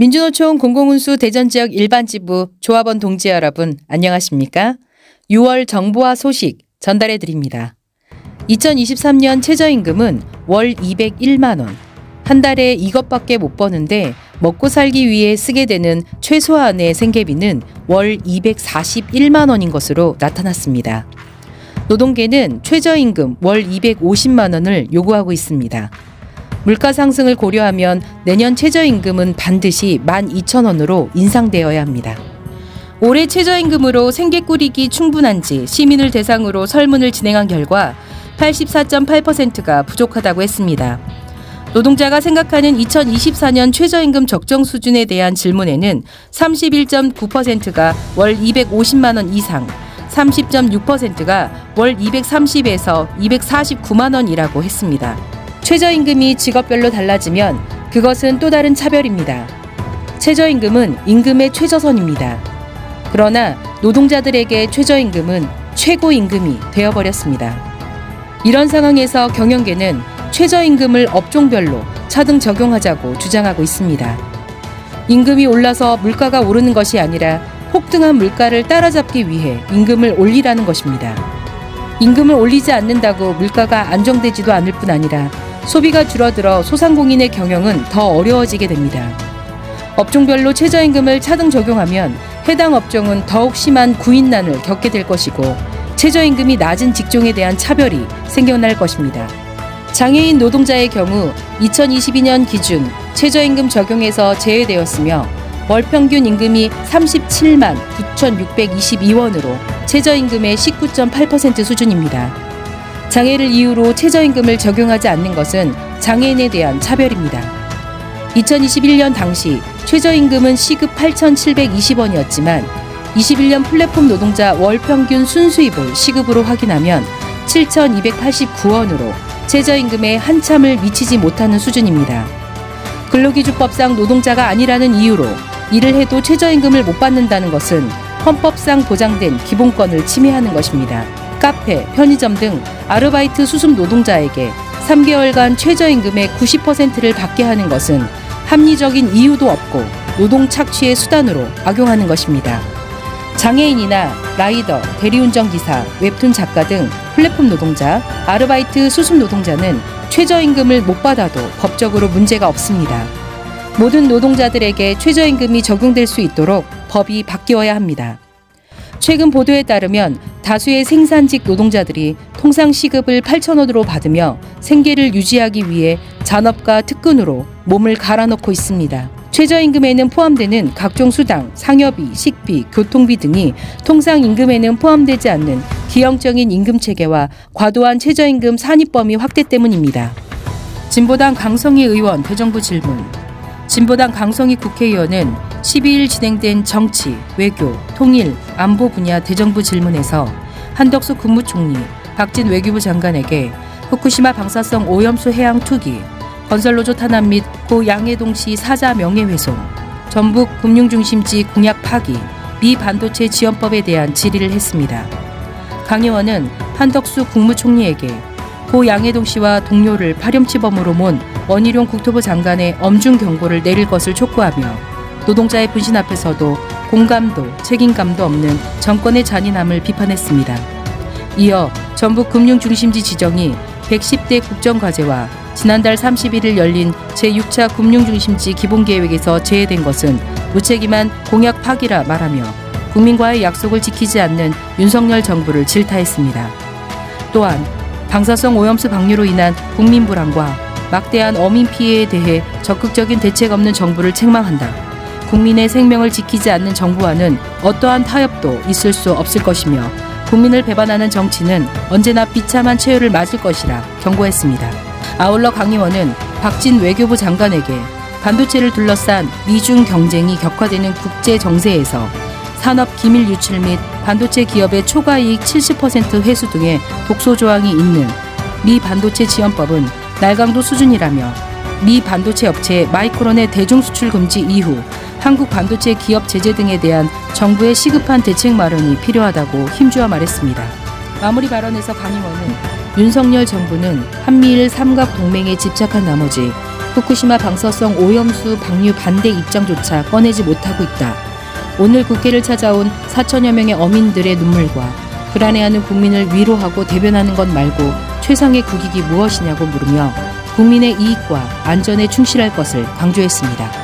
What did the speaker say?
민주노총 공공운수 대전지역 일반지부 조합원 동지 여러분 안녕하십니까? 6월 정부와 소식 전달해 드립니다. 2023년 최저임금은 월 201만 원, 한 달에 이것밖에 못 버는데 먹고 살기 위해 쓰게 되는 최소한의 생계비는 월 241만 원인 것으로 나타났습니다. 노동계는 최저임금 월 250만 원을 요구하고 있습니다. 물가 상승을 고려하면 내년 최저임금은 반드시 12,000원으로 인상되어야 합니다. 올해 최저임금으로 생계 꾸리기 충분한지 시민을 대상으로 설문을 진행한 결과 84.8%가 부족하다고 했습니다. 노동자가 생각하는 2024년 최저임금 적정 수준에 대한 질문에는 31.9%가 월 250만 원 이상, 30.6%가 월 230에서 249만 원이라고 했습니다. 최저임금이 직업별로 달라지면 그것은 또 다른 차별입니다. 최저임금은 임금의 최저선입니다. 그러나 노동자들에게 최저임금은 최고임금이 되어버렸습니다. 이런 상황에서 경영계는 최저임금을 업종별로 차등 적용하자고 주장하고 있습니다. 임금이 올라서 물가가 오르는 것이 아니라 폭등한 물가를 따라잡기 위해 임금을 올리라는 것입니다. 임금을 올리지 않는다고 물가가 안정되지도 않을 뿐 아니라 소비가 줄어들어 소상공인의 경영은 더 어려워지게 됩니다. 업종별로 최저임금을 차등 적용하면 해당 업종은 더욱 심한 구인난을 겪게 될 것이고 최저임금이 낮은 직종에 대한 차별이 생겨날 것입니다. 장애인 노동자의 경우 2022년 기준 최저임금 적용에서 제외되었으며 월 평균 임금이 37만 9,622원으로 최저임금의 19.8% 수준입니다. 장애를 이유로 최저임금을 적용하지 않는 것은 장애인에 대한 차별입니다. 2021년 당시 최저임금은 시급 8,720원이었지만 21년 플랫폼 노동자 월 평균 순수입을 시급으로 확인하면 7,289원으로 최저임금에 한참을 미치지 못하는 수준입니다. 근로기준법상 노동자가 아니라는 이유로 일을 해도 최저임금을 못 받는다는 것은 헌법상 보장된 기본권을 침해하는 것입니다. 카페, 편의점 등 아르바이트 수습 노동자에게 3개월간 최저임금의 90%를 받게 하는 것은 합리적인 이유도 없고 노동 착취의 수단으로 악용하는 것입니다. 장애인이나 라이더, 대리운전기사, 웹툰 작가 등 플랫폼 노동자, 아르바이트 수습 노동자는 최저임금을 못 받아도 법적으로 문제가 없습니다. 모든 노동자들에게 최저임금이 적용될 수 있도록 법이 바뀌어야 합니다. 최근 보도에 따르면 다수의 생산직 노동자들이 통상 시급을 8,000원으로 받으며 생계를 유지하기 위해 잔업과 특근으로 몸을 갈아넣고 있습니다. 최저임금에는 포함되는 각종 수당, 상여비, 식비, 교통비 등이 통상 임금에는 포함되지 않는 기형적인 임금체계와 과도한 최저임금 산입 범위 확대 때문입니다. 진보당 강성희 의원 대정부 질문. 진보당 강성희 국회의원은 12일 진행된 정치, 외교, 통일, 안보 분야 대정부 질문에서 한덕수 국무총리, 박진 외교부 장관에게 후쿠시마 방사성 오염수 해양 투기, 건설노조 탄압 및 고 양해동시 사자 명예훼손, 전북 금융중심지 공약 파기, 미 반도체 지원법에 대한 질의를 했습니다. 강 의원은 한덕수 국무총리에게 고 양해동 씨와 동료를 파렴치범으로 몬 원희룡 국토부 장관의 엄중 경고를 내릴 것을 촉구하며 노동자의 분신 앞에서도 공감도 책임감도 없는 정권의 잔인함을 비판했습니다. 이어 전북 금융중심지 지정이 110대 국정과제와 지난달 31일 열린 제6차 금융중심지 기본계획에서 제외된 것은 무책임한 공약 파기라 말하며 국민과의 약속을 지키지 않는 윤석열 정부를 질타했습니다. 또한 방사성 오염수 방류로 인한 국민 불안과 막대한 어민 피해에 대해 적극적인 대책 없는 정부를 책망한다. 국민의 생명을 지키지 않는 정부와는 어떠한 타협도 있을 수 없을 것이며 국민을 배반하는 정치는 언제나 비참한 최후를 맞을 것이라 경고했습니다. 아울러 강 의원은 박진 외교부 장관에게 반도체를 둘러싼 미중 경쟁이 격화되는 국제 정세에서 산업 기밀 유출 및 반도체 기업의 초과이익 70% 회수 등의 독소 조항이 있는 미 반도체 지원법은 날강도 수준이라며 미 반도체 업체 마이크론의 대중 수출 금지 이후 한국 반도체 기업 제재 등에 대한 정부의 시급한 대책 마련이 필요하다고 힘주어 말했습니다. 마무리 발언에서 강 의원은 윤석열 정부는 한미일 삼각 동맹에 집착한 나머지 후쿠시마 방사성 오염수 방류 반대 입장조차 꺼내지 못하고 있다. 오늘 국회를 찾아온 4천여 명의 어민들의 눈물과 불안해하는 국민을 위로하고 대변하는 것 말고 최상의 국익이 무엇이냐고 물으며 국민의 이익과 안전에 충실할 것을 강조했습니다.